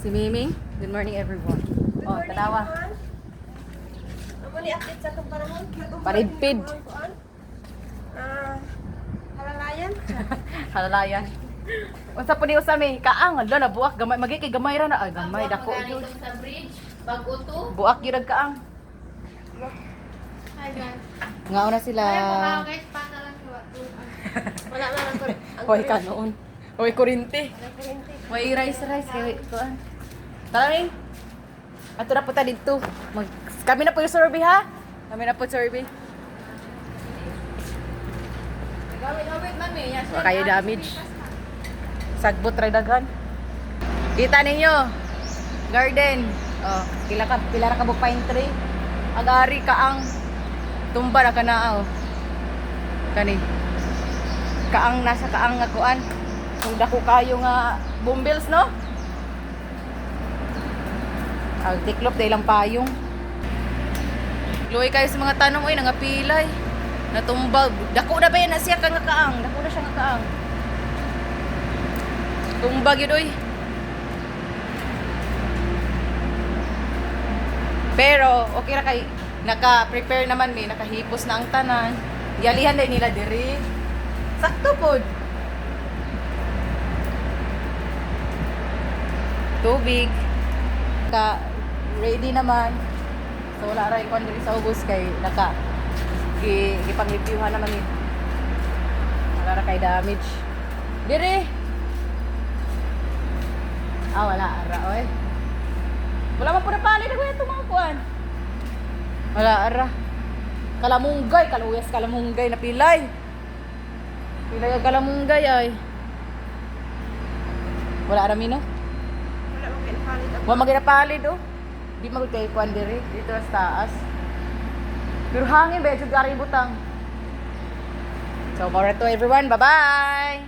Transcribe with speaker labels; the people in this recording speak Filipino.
Speaker 1: Si Miming. Good morning everyone.
Speaker 2: Good morning,
Speaker 1: tanawa.
Speaker 2: everyone. Amo ni update sa itong panahon.
Speaker 1: Paridpid.
Speaker 2: Halalayan.
Speaker 1: Halalayan. Unsa po ni usami? Kaang, ala na buak gamay magi kay gamay ra na. Ay gamay dako gyud.
Speaker 3: Sa bridge, bago to.
Speaker 1: Buak gyud ang kaang.
Speaker 3: Hi guys.
Speaker 1: Ngaon na sila.
Speaker 3: Ay, guys, pana lang siya.
Speaker 2: Wala na lang.
Speaker 1: Hoy kanoon. Hoy kurinti.
Speaker 2: Kuryente.
Speaker 1: Hoy rice kay kuan. Tara ning. Ato na po ta dito. Kami na po yung survey ha. Kami na po survey.
Speaker 3: Gawin, mami. Yes,
Speaker 1: Wa kayo damage. Sagbot ra daghan. Kita ninyo. Garden. Oh, pila ra ka bug pine tree. Agari ka ang tumba na kana oh. Kani. Kaang nasa kaang nga kuan. Kung dako kayo nga bumbills no? Ang tiklop dahil lang payong. Luoy kayo sa mga tanong oy nangapilay. Natumbag. Dako na ba yan na siya ka nga kaang? Dako na siya nga kaang. Tumbag yun oy. Pero okay ra kay naka-prepare naman mi, nakahipos na ang tanan. Yalihan din nila diri. Sakto pod. Tubig. Ka ready naman. So wala ra ikon diri sa ubos kay naka gipang-reviewhan naman ni. Wala ra kay damage. Diri. Wala ara oy. Wala man po na pali na ito mga kuan. Wala ara. Kalamunggay, kaluyas kalamunggay na pilay. Pilay ang kalamunggay ay. Wala ara mino.
Speaker 2: Wala mo kinapalit ako.
Speaker 1: Wa maginapalit oh. Di magud kay kuan diri dito sa taas. Pero hangin ba jud ari butang. So, more to everyone. Bye-bye.